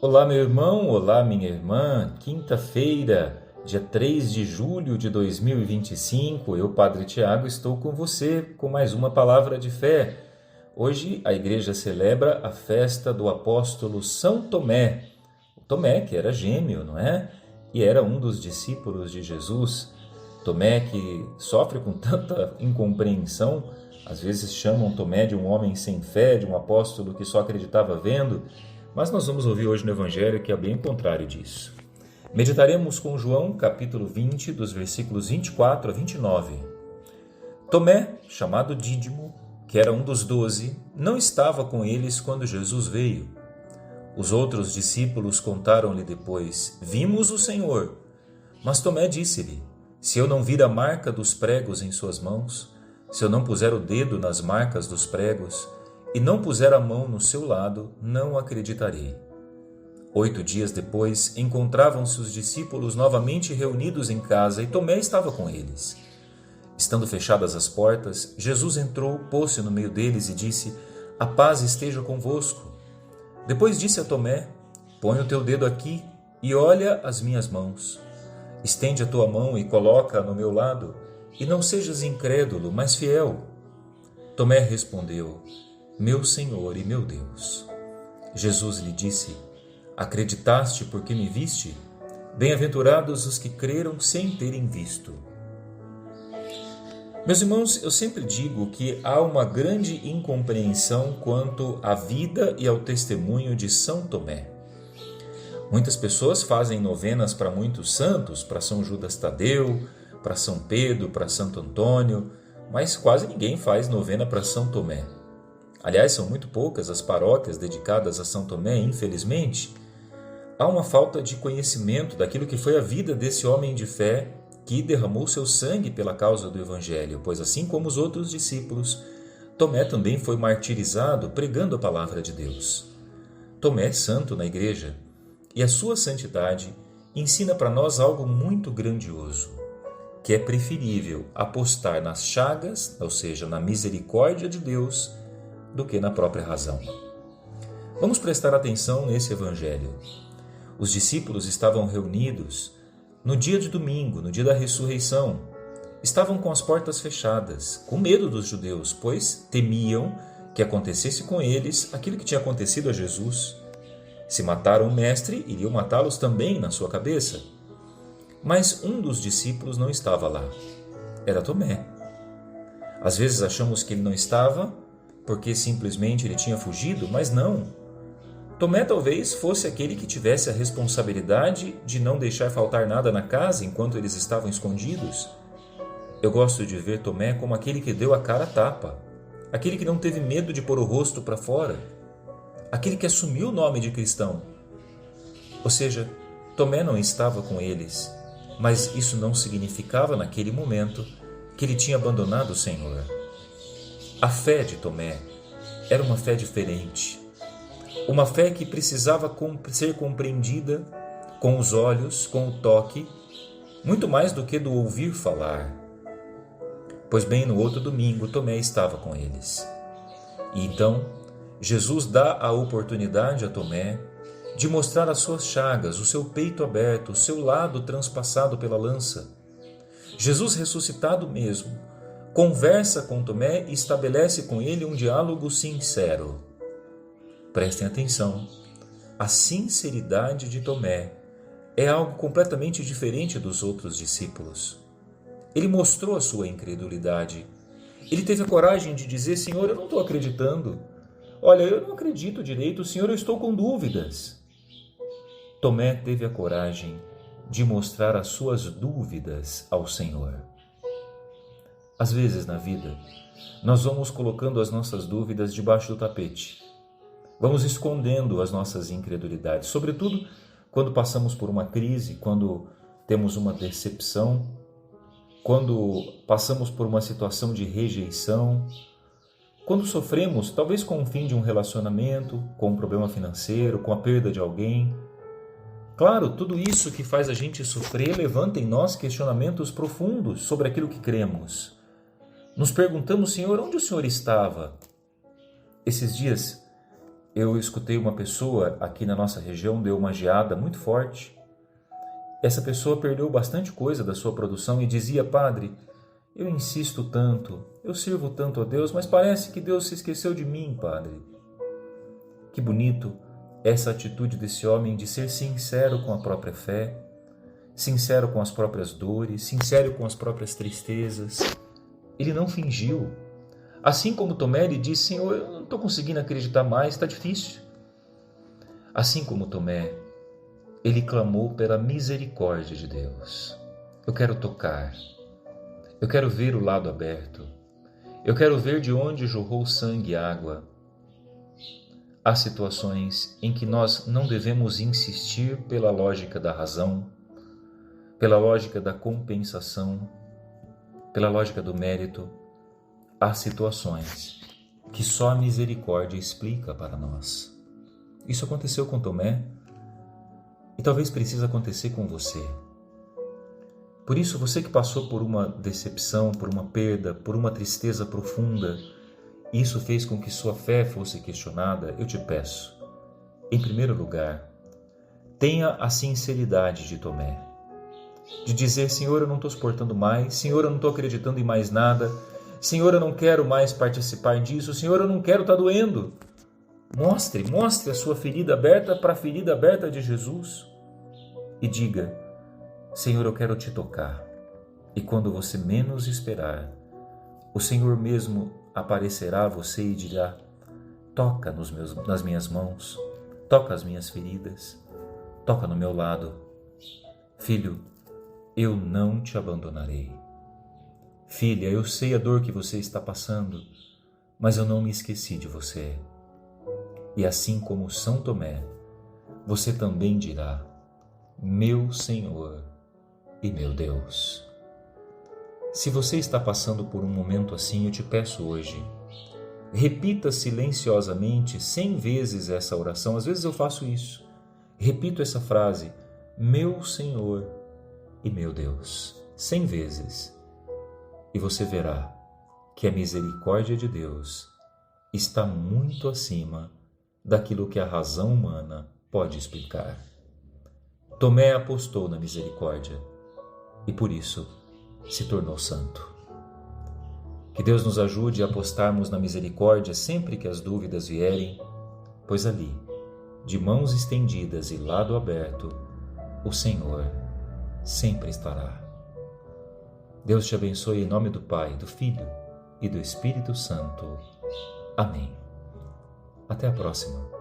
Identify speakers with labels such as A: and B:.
A: Olá, meu irmão, olá, minha irmã. Quinta-feira, dia 3 de julho de 2025, eu, Padre Tiago, estou com você com mais uma palavra de fé. Hoje a igreja celebra a festa do apóstolo São Tomé. O Tomé, que era gêmeo, não é? E era um dos discípulos de Jesus. Tomé, que sofre com tanta incompreensão, às vezes chamam Tomé de um homem sem fé, de um apóstolo que só acreditava vendo. Mas nós vamos ouvir hoje no Evangelho que é bem o contrário disso. Meditaremos com João, capítulo 20, dos versículos 24 a 29. Tomé, chamado Dídimo, que era um dos 12, não estava com eles quando Jesus veio. Os outros discípulos contaram-lhe depois: Vimos o Senhor. Mas Tomé disse-lhe: Se eu não vir a marca dos pregos em suas mãos, se eu não puser o dedo nas marcas dos pregos, e não puser a mão no seu lado, não acreditarei. 8 dias depois, encontravam-se os discípulos novamente reunidos em casa e Tomé estava com eles. Estando fechadas as portas, Jesus entrou, pôs-se no meio deles e disse: A paz esteja convosco. Depois disse a Tomé: Põe o teu dedo aqui e olha as minhas mãos. Estende a tua mão e coloca-a no meu lado, e não sejas incrédulo, mas fiel. Tomé respondeu: Meu Senhor e meu Deus. Jesus lhe disse: Acreditaste porque me viste? Bem-aventurados os que creram sem terem visto. Meus irmãos, eu sempre digo que há uma grande incompreensão quanto à vida e ao testemunho de São Tomé. Muitas pessoas fazem novenas para muitos santos, para São Judas Tadeu, para São Pedro, para Santo Antônio, mas quase ninguém faz novena para São Tomé. Aliás, são muito poucas as paróquias dedicadas a São Tomé, infelizmente. Há uma falta de conhecimento daquilo que foi a vida desse homem de fé que derramou seu sangue pela causa do Evangelho, pois assim como os outros discípulos, Tomé também foi martirizado pregando a palavra de Deus. Tomé é santo na igreja e a sua santidade ensina para nós algo muito grandioso, que é preferível apostar nas chagas, ou seja, na misericórdia de Deus, do que na própria razão. Vamos prestar atenção nesse Evangelho. Os discípulos estavam reunidos no dia de domingo, no dia da ressurreição. Estavam com as portas fechadas, com medo dos judeus, pois temiam que acontecesse com eles aquilo que tinha acontecido a Jesus. Se mataram o mestre, iriam matá-los também na sua cabeça. Mas um dos discípulos não estava lá. Era Tomé. Às vezes achamos que ele não estava porque simplesmente ele tinha fugido, mas não. Tomé talvez fosse aquele que tivesse a responsabilidade de não deixar faltar nada na casa enquanto eles estavam escondidos. Eu gosto de ver Tomé como aquele que deu a cara a tapa, aquele que não teve medo de pôr o rosto para fora, aquele que assumiu o nome de cristão. Ou seja, Tomé não estava com eles, mas isso não significava naquele momento que ele tinha abandonado o Senhor. A fé de Tomé era uma fé diferente, uma fé que precisava ser compreendida com os olhos, com o toque, muito mais do que do ouvir falar. Pois bem, no outro domingo, Tomé estava com eles. E então, Jesus dá a oportunidade a Tomé de mostrar as suas chagas, o seu peito aberto, o seu lado transpassado pela lança. Jesus ressuscitado mesmo, conversa com Tomé e estabelece com ele um diálogo sincero. Prestem atenção, a sinceridade de Tomé é algo completamente diferente dos outros discípulos. Ele mostrou a sua incredulidade. Ele teve a coragem de dizer: Senhor, eu não estou acreditando. Olha, eu não acredito direito, Senhor, eu estou com dúvidas. Tomé teve a coragem de mostrar as suas dúvidas ao Senhor. Às vezes na vida, nós vamos colocando as nossas dúvidas debaixo do tapete. Vamos escondendo as nossas incredulidades, sobretudo quando passamos por uma crise, quando temos uma decepção, quando passamos por uma situação de rejeição, quando sofremos talvez com o fim de um relacionamento, com um problema financeiro, com a perda de alguém. Claro, tudo isso que faz a gente sofrer levanta em nós questionamentos profundos sobre aquilo que cremos. Nos perguntamos: Senhor, onde o Senhor estava? Esses dias Eu escutei uma pessoa aqui na nossa região, deu uma geada muito forte. Essa pessoa perdeu bastante coisa da sua produção e dizia: Padre, eu insisto tanto, eu sirvo tanto a Deus, mas parece que Deus se esqueceu de mim, Padre. Que bonito essa atitude desse homem de ser sincero com a própria fé, sincero com as próprias dores, sincero com as próprias tristezas. Ele não fingiu. Assim como Tomé, ele disse: Senhor, eu não estou conseguindo acreditar mais, está difícil. Assim como Tomé, ele clamou pela misericórdia de Deus. Eu quero tocar, eu quero ver o lado aberto, eu quero ver de onde jorrou sangue e água. Há situações em que nós não devemos insistir pela lógica da razão, pela lógica da compensação, pela lógica do mérito. Há situações que só a misericórdia explica para nós. Isso aconteceu com Tomé e talvez precise acontecer com você. Por isso, você que passou por uma decepção, por uma perda, por uma tristeza profunda, isso fez com que sua fé fosse questionada, eu te peço, em primeiro lugar, tenha a sinceridade de Tomé, de dizer: Senhor, eu não estou suportando mais, Senhor, eu não estou acreditando em mais nada, Senhor, eu não quero mais participar disso, Senhor, eu não quero, está doendo. Mostre a sua ferida aberta para a ferida aberta de Jesus e diga: Senhor, eu quero te tocar. E quando você menos esperar, o Senhor mesmo aparecerá a você e dirá: toca nas minhas mãos, toca as minhas feridas, toca no meu lado. Filho, eu não te abandonarei. Filha, eu sei a dor que você está passando, mas eu não me esqueci de você. E assim como São Tomé, você também dirá: meu Senhor e meu Deus. Se você está passando por um momento assim, eu te peço hoje, repita silenciosamente 100 vezes essa oração. Às vezes eu faço isso. Repito essa frase: meu Senhor e meu Deus, 100 vezes. E você verá que a misericórdia de Deus está muito acima daquilo que a razão humana pode explicar. Tomé apostou na misericórdia e por isso se tornou santo. Que Deus nos ajude a apostarmos na misericórdia sempre que as dúvidas vierem, pois ali, de mãos estendidas e lado aberto, o Senhor sempre estará. Deus te abençoe em nome do Pai, do Filho e do Espírito Santo. Amém. Até a próxima.